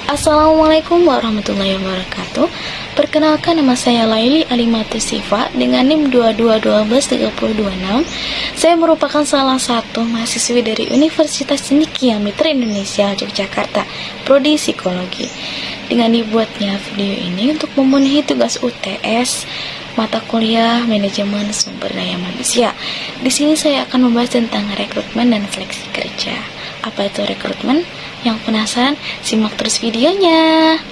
Assalamualaikum warahmatullahi wabarakatuh. Perkenalkan, nama saya Laili Alimatus Sifa dengan NIM 22123026. Saya merupakan salah satu mahasiswi dari Universitas Cendekia Mitra Indonesia Yogyakarta, Prodi Psikologi. Dengan dibuatnya video ini untuk memenuhi tugas UTS mata kuliah Manajemen Sumber Daya Manusia. Di sini saya akan membahas tentang rekrutmen dan seleksi kerja. Apa itu rekrutmen? Yang penasaran, simak terus videonya.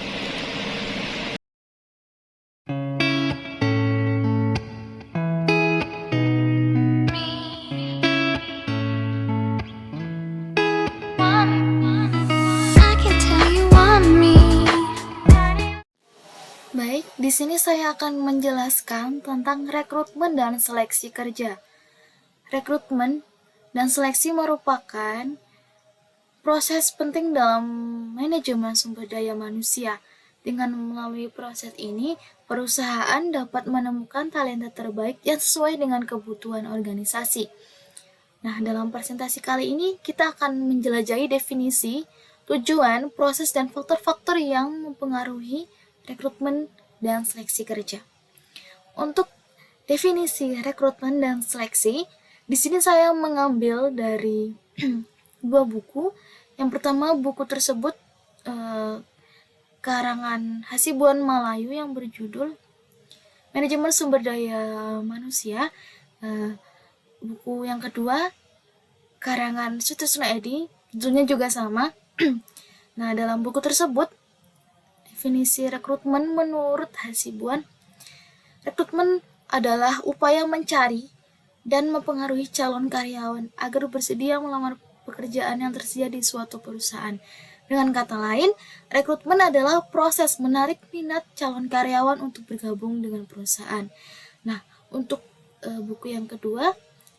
Baik, di sini saya akan menjelaskan tentang rekrutmen dan seleksi kerja. Rekrutmen dan seleksi merupakan proses penting dalam manajemen sumber daya manusia. Dengan melalui proses ini, perusahaan dapat menemukan talenta terbaik yang sesuai dengan kebutuhan organisasi. Nah, dalam presentasi kali ini kita akan menjelajahi definisi, tujuan, proses, dan faktor-faktor yang mempengaruhi rekrutmen dan seleksi kerja. Untuk definisi rekrutmen dan seleksi, di sini saya mengambil dari dua buku. Yang pertama, buku tersebut karangan Hasibuan Malayu yang berjudul Manajemen Sumber Daya Manusia. Buku yang kedua karangan Sutisna Edi, judulnya juga sama. Nah, dalam buku tersebut definisi rekrutmen menurut Hasibuan, rekrutmen adalah upaya mencari dan mempengaruhi calon karyawan agar bersedia melamar pekerjaan yang tersedia di suatu perusahaan. Dengan kata lain, rekrutmen adalah proses menarik minat calon karyawan untuk bergabung dengan perusahaan. Nah, untuk buku yang kedua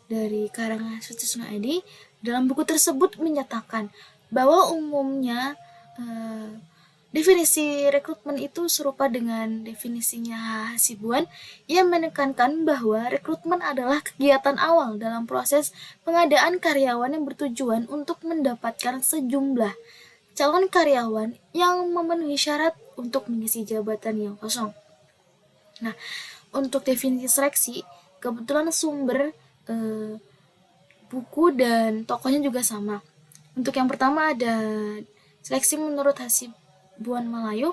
dari karangan Sutisna Edi, dalam buku tersebut menyatakan bahwa umumnya definisi rekrutmen itu serupa dengan definisinya Hasibuan yang menekankan bahwa rekrutmen adalah kegiatan awal dalam proses pengadaan karyawan yang bertujuan untuk mendapatkan sejumlah calon karyawan yang memenuhi syarat untuk mengisi jabatan yang kosong. Nah, untuk definisi seleksi, kebetulan sumber buku dan tokohnya juga sama. Untuk yang pertama ada seleksi menurut Hasibuan Malayu.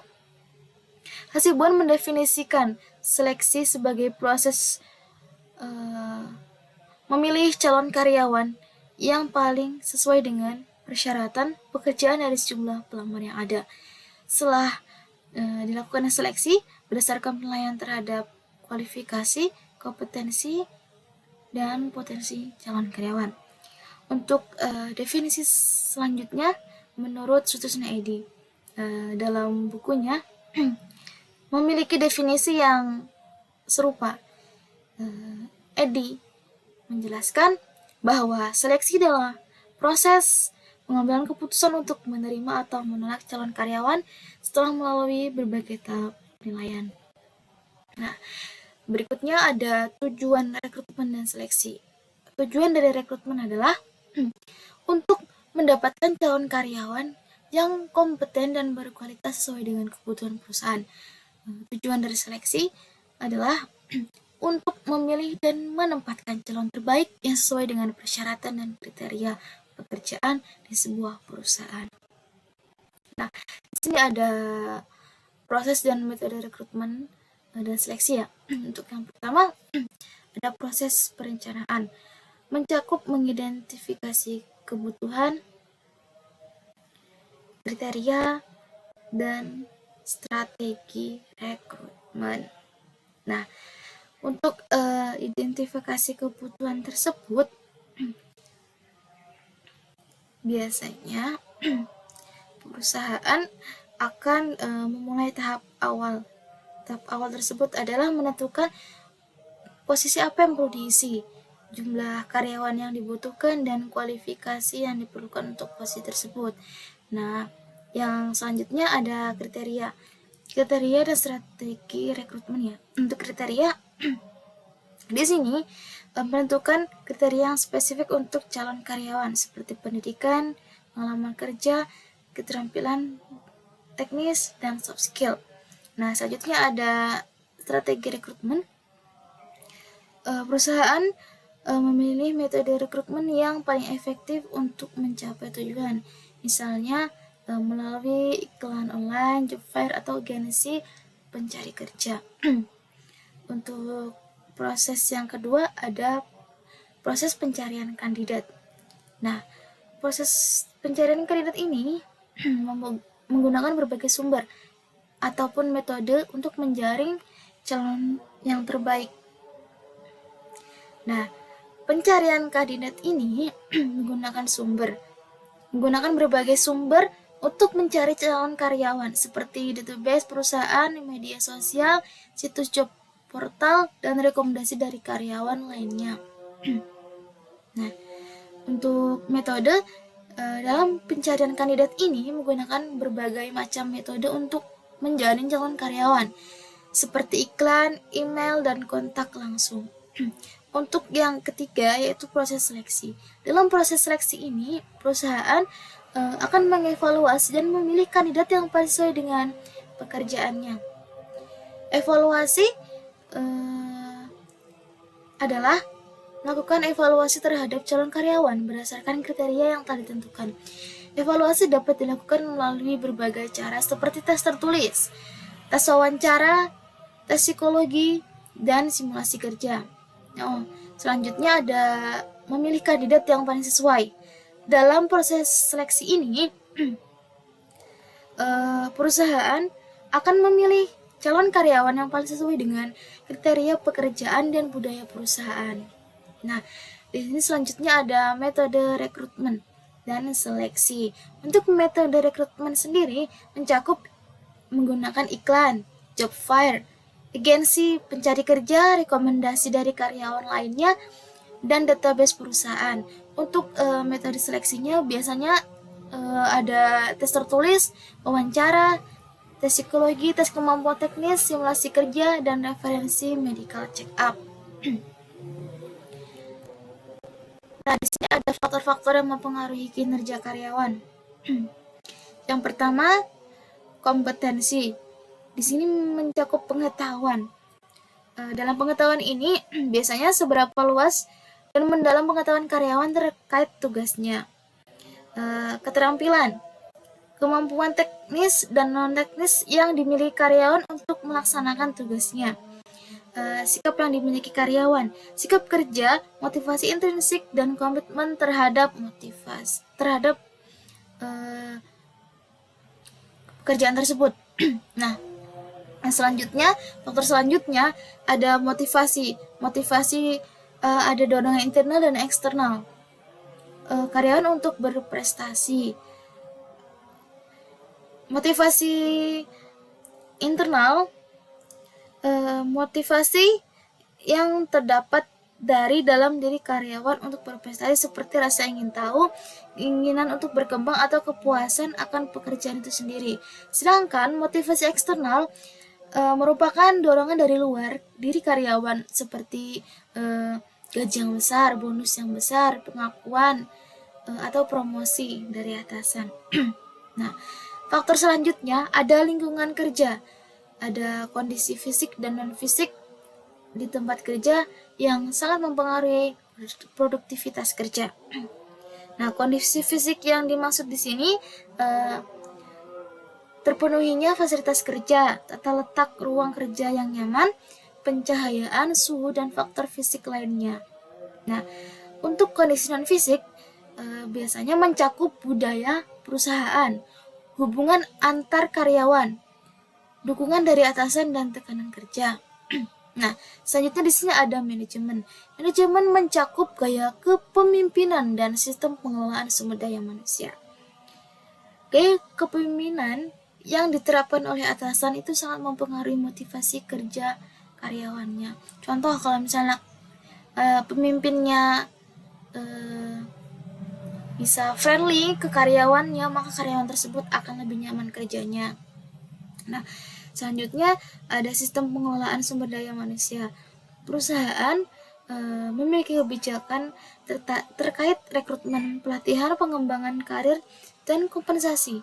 Hasibuan mendefinisikan seleksi sebagai proses memilih calon karyawan yang paling sesuai dengan persyaratan pekerjaan dari sejumlah pelamar yang ada. Setelah dilakukan seleksi berdasarkan penilaian terhadap kualifikasi, kompetensi, dan potensi calon karyawan. Untuk definisi selanjutnya menurut Sutisna Edi dalam bukunya memiliki definisi yang serupa. Edi menjelaskan bahwa seleksi adalah proses pengambilan keputusan untuk menerima atau menolak calon karyawan setelah melalui berbagai tahap penilaian. Nah, berikutnya ada tujuan rekrutmen dan seleksi. Tujuan dari rekrutmen adalah untuk mendapatkan calon karyawan yang kompeten dan berkualitas sesuai dengan kebutuhan perusahaan. Tujuan dari seleksi adalah untuk memilih dan menempatkan calon terbaik yang sesuai dengan persyaratan dan kriteria pekerjaan di sebuah perusahaan. Nah, di sini ada proses dan metode rekrutmen dan seleksi ya. Untuk yang pertama, ada proses perencanaan, mencakup mengidentifikasi kebutuhan, kriteria, dan strategi rekrutmen. Nah, untuk identifikasi kebutuhan tersebut, biasanya perusahaan akan memulai tahap awal. Tahap awal tersebut adalah menentukan posisi apa yang perlu diisi, jumlah karyawan yang dibutuhkan, dan kualifikasi yang diperlukan untuk posisi tersebut. Nah, yang selanjutnya ada kriteria dan strategi rekrutmen ya. Untuk kriteria di sini menentukan kriteria yang spesifik untuk calon karyawan seperti pendidikan, pengalaman kerja, keterampilan teknis, dan soft skill. Nah, selanjutnya ada strategi rekrutmen. Perusahaan memilih metode rekrutmen yang paling efektif untuk mencapai tujuan. Misalnya melalui iklan online, job fair, atau agensi pencari kerja. Untuk proses yang kedua ada proses pencarian kandidat. Nah, proses pencarian kandidat ini menggunakan berbagai sumber ataupun metode untuk menjaring calon yang terbaik. Nah, pencarian kandidat ini menggunakan berbagai sumber untuk mencari calon karyawan seperti database perusahaan, media sosial, situs job portal, dan rekomendasi dari karyawan lainnya. Nah, untuk metode dalam pencarian kandidat ini menggunakan berbagai macam metode untuk menjaring calon karyawan seperti iklan, email, dan kontak langsung. Untuk yang ketiga yaitu proses seleksi. Dalam proses seleksi ini, perusahaan akan mengevaluasi dan memilih kandidat yang paling sesuai dengan pekerjaannya. Evaluasi adalah melakukan evaluasi terhadap calon karyawan berdasarkan kriteria yang telah ditentukan. Evaluasi dapat dilakukan melalui berbagai cara seperti tes tertulis, tes wawancara, tes psikologi, dan simulasi kerja. Selanjutnya ada memilih kandidat yang paling sesuai. Dalam proses seleksi ini, perusahaan akan memilih calon karyawan yang paling sesuai dengan kriteria pekerjaan dan budaya perusahaan. Nah, di sini selanjutnya ada metode rekrutmen dan seleksi. Untuk metode rekrutmen sendiri mencakup menggunakan iklan, job fair, agensi pencari kerja, rekomendasi dari karyawan lainnya, dan database perusahaan. Untuk metode seleksinya biasanya ada tes tertulis, wawancara, tes psikologi, tes kemampuan teknis, simulasi kerja, dan referensi medical check up. Nah, di sini ada faktor-faktor yang mempengaruhi kinerja karyawan. Yang pertama, kompetensi. Di sini mencakup pengetahuan. Dalam pengetahuan ini, biasanya seberapa luas dan mendalam pengetahuan karyawan terkait tugasnya. Keterampilan, kemampuan teknis dan non-teknis yang dimiliki karyawan untuk melaksanakan tugasnya. Sikap yang dimiliki karyawan, sikap kerja, motivasi intrinsik, dan komitmen terhadap pekerjaan tersebut. Nah, selanjutnya, faktor selanjutnya ada motivasi. Ada dorongan internal dan eksternal karyawan untuk berprestasi. Motivasi internal, motivasi yang terdapat dari dalam diri karyawan untuk berprestasi seperti rasa ingin tahu, keinginan untuk berkembang, atau kepuasan akan pekerjaan itu sendiri. Sedangkan motivasi eksternal merupakan dorongan dari luar diri karyawan seperti gaji yang besar, bonus yang besar, pengakuan, atau promosi dari atasan. Nah, faktor selanjutnya ada lingkungan kerja. Ada kondisi fisik dan non-fisik di tempat kerja yang sangat mempengaruhi produktivitas kerja. Nah, kondisi fisik yang dimaksud di sini terpenuhinya fasilitas kerja, tata letak ruang kerja yang nyaman, pencahayaan, suhu, dan faktor fisik lainnya. Nah, untuk kondisi non-fisik biasanya mencakup budaya perusahaan, hubungan antar karyawan, dukungan dari atasan, dan tekanan kerja. Nah, selanjutnya di sini ada manajemen. Manajemen mencakup gaya kepemimpinan dan sistem pengelolaan sumber daya manusia. Gaya kepemimpinan yang diterapkan oleh atasan itu sangat mempengaruhi motivasi kerja karyawannya. Contoh, kalau misalnya pemimpinnya bisa friendly ke karyawannya, maka karyawan tersebut akan lebih nyaman kerjanya. Nah, selanjutnya ada sistem pengelolaan sumber daya manusia. Perusahaan memiliki kebijakan terkait rekrutmen, pelatihan, pengembangan karir, dan kompensasi.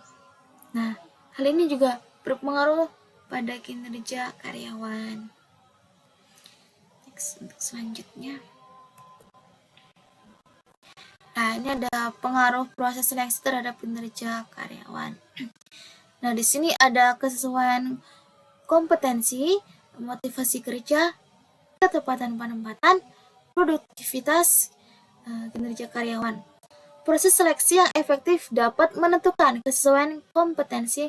Nah, Hal ini juga berpengaruh pada kinerja karyawan. Next, untuk selanjutnya. Nah, ini ada pengaruh proses seleksi terhadap kinerja karyawan. Nah, di sini ada kesesuaian kompetensi, motivasi kerja, ketepatan penempatan, produktivitas, kinerja karyawan. Proses seleksi yang efektif dapat menentukan kesesuaian kompetensi,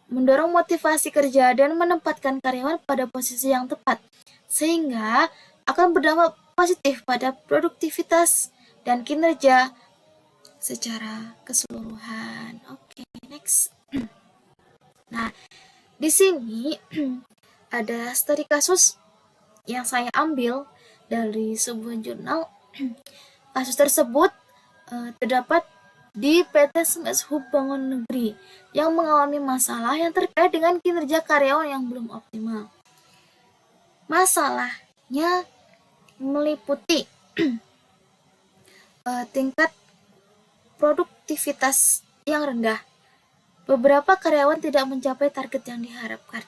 mendorong motivasi kerja, dan menempatkan karyawan pada posisi yang tepat, sehingga akan berdampak positif pada produktivitas dan kinerja secara keseluruhan. Oke, next. Nah, di sini ada studi kasus yang saya ambil dari sebuah jurnal. Kasus tersebut terdapat di PT Semes Hub Bangun Negeri yang mengalami masalah yang terkait dengan kinerja karyawan yang belum optimal. Masalahnya meliputi tingkat produktivitas yang rendah. Beberapa karyawan tidak mencapai target yang diharapkan.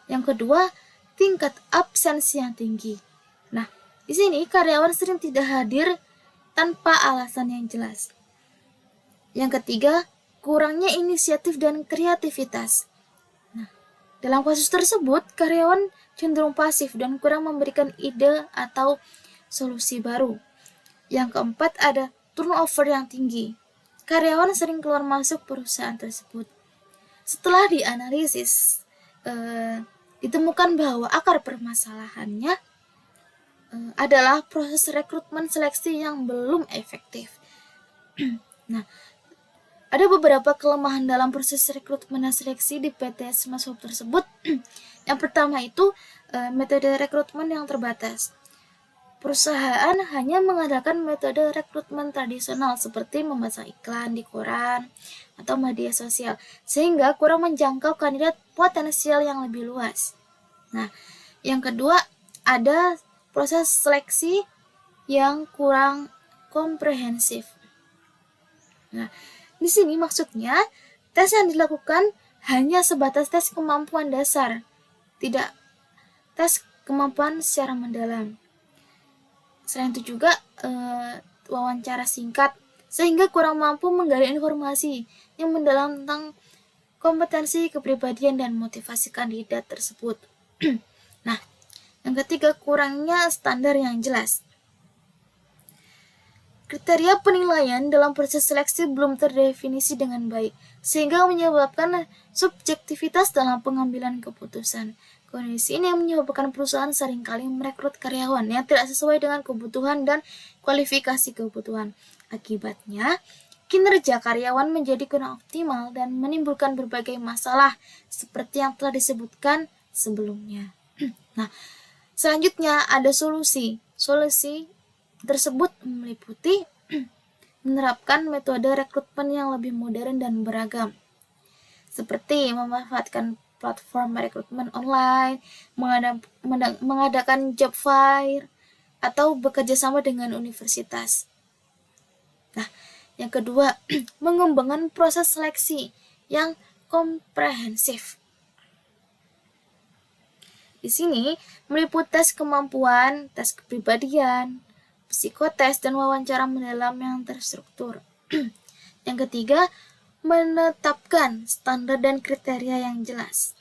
Yang kedua, tingkat absensi yang tinggi. Nah, di sini karyawan sering tidak hadir tanpa alasan yang jelas. Yang ketiga, kurangnya inisiatif dan kreativitas. Nah, dalam kasus tersebut, karyawan cenderung pasif dan kurang memberikan ide atau solusi baru. Yang keempat, ada turnover yang tinggi. Karyawan sering keluar masuk perusahaan tersebut. Setelah dianalisis, ditemukan bahwa akar permasalahannya adalah proses rekrutmen seleksi yang belum efektif. Nah, ada beberapa kelemahan dalam proses rekrutmen dan seleksi di PT Semes Hub tersebut. Yang pertama itu metode rekrutmen yang terbatas. Perusahaan hanya mengandalkan metode rekrutmen tradisional seperti memasang iklan di koran atau media sosial, sehingga kurang menjangkau kandidat potensial yang lebih luas. Nah, yang kedua, ada proses seleksi yang kurang komprehensif. Nah, di sini maksudnya tes yang dilakukan hanya sebatas tes kemampuan dasar, tidak tes kemampuan secara mendalam. Selain itu juga wawancara singkat, sehingga kurang mampu menggali informasi yang mendalam tentang kompetensi, kepribadian, dan motivasi kandidat tersebut. Nah, yang ketiga, kurangnya standar yang jelas. Kriteria penilaian dalam proses seleksi belum terdefinisi dengan baik, sehingga menyebabkan subjektivitas dalam pengambilan keputusan. Kondisi ini menyebabkan perusahaan seringkali merekrut karyawan yang tidak sesuai dengan kebutuhan dan kualifikasi kebutuhan. Akibatnya, kinerja karyawan menjadi kurang optimal dan menimbulkan berbagai masalah seperti yang telah disebutkan sebelumnya. Nah, selanjutnya ada solusi. Solusi tersebut meliputi menerapkan metode rekrutmen yang lebih modern dan beragam, seperti memanfaatkan platform rekrutmen online, mengadakan job fair, atau bekerja sama dengan universitas. Nah, yang kedua, mengembangkan proses seleksi yang komprehensif. Di sini meliputi tes kemampuan, tes kepribadian, psikotes, dan wawancara mendalam yang terstruktur. Yang ketiga, menetapkan standar dan kriteria yang jelas.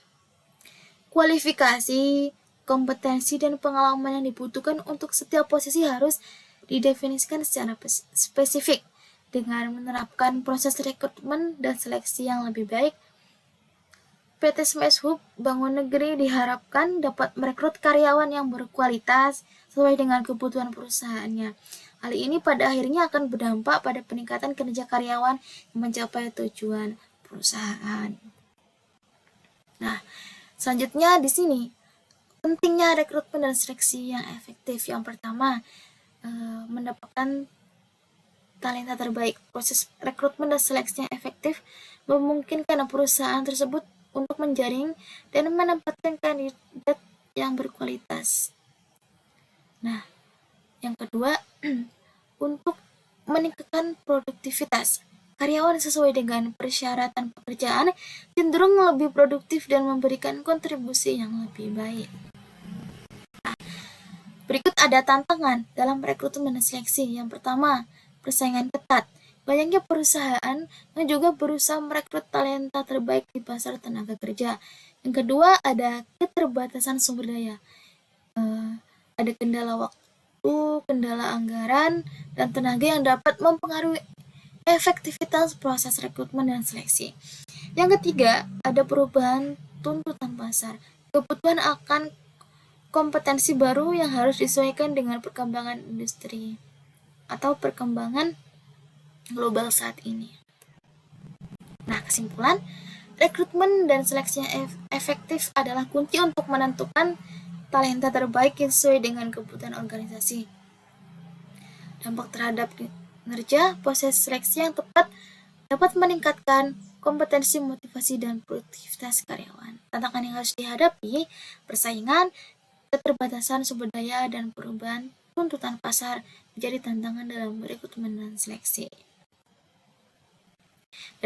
Kualifikasi, kompetensi, dan pengalaman yang dibutuhkan untuk setiap posisi harus didefinisikan secara spesifik dengan menerapkan proses rekrutmen dan seleksi yang lebih baik. PT Semes Hub Bangun Negeri diharapkan dapat merekrut karyawan yang berkualitas sesuai dengan kebutuhan perusahaannya. Hal ini pada akhirnya akan berdampak pada peningkatan kinerja karyawan yang mencapai tujuan perusahaan. Nah, selanjutnya di sini pentingnya rekrutmen dan seleksi yang efektif. Yang pertama, mendapatkan talenta terbaik. Proses rekrutmen dan seleksi yang efektif memungkinkan perusahaan tersebut untuk menjaring dan menempatkan kandidat yang berkualitas. Nah, yang kedua, untuk meningkatkan produktivitas. Karyawan sesuai dengan persyaratan pekerjaan cenderung lebih produktif dan memberikan kontribusi yang lebih baik. Berikut ada tantangan dalam rekrutmen dan seleksi. Yang pertama, persaingan ketat. Banyaknya perusahaan yang juga berusaha merekrut talenta terbaik di pasar tenaga kerja. Yang kedua, ada keterbatasan sumber daya. Ada kendala waktu, kendala anggaran, dan tenaga yang dapat mempengaruhi efektivitas proses rekrutmen dan seleksi. Yang ketiga, ada perubahan tuntutan pasar. Kebutuhan akan kompetensi baru yang harus disesuaikan dengan perkembangan industri atau perkembangan global saat ini. Nah, kesimpulan, rekrutmen dan seleksi yang efektif adalah kunci untuk menentukan talenta terbaik yang sesuai dengan kebutuhan organisasi. Dampak terhadap kinerja, proses seleksi yang tepat dapat meningkatkan kompetensi, motivasi, dan produktivitas karyawan. Tantangan yang harus dihadapi, persaingan, keterbatasan sumber daya, dan perubahan tuntutan pasar menjadi tantangan dalam rekrutmen dan seleksi.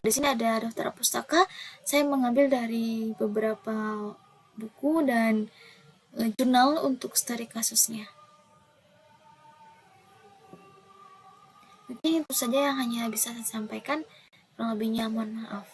Di sini ada daftar pustaka. Saya mengambil dari beberapa buku dan jurnal untuk studi kasusnya. Mungkin itu saja yang hanya bisa saya sampaikan. Kurang lebihnya mohon maaf.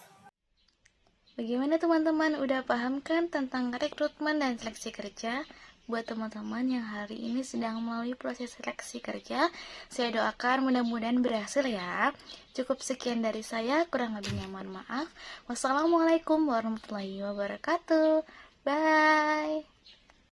Bagaimana teman-teman, udah paham kan tentang rekrutmen dan seleksi kerja? Buat teman-teman yang hari ini sedang melalui proses seleksi kerja, saya doakan mudah-mudahan berhasil ya. Cukup sekian dari saya, kurang lebihnya mohon maaf. Wassalamualaikum warahmatullahi wabarakatuh. Bye.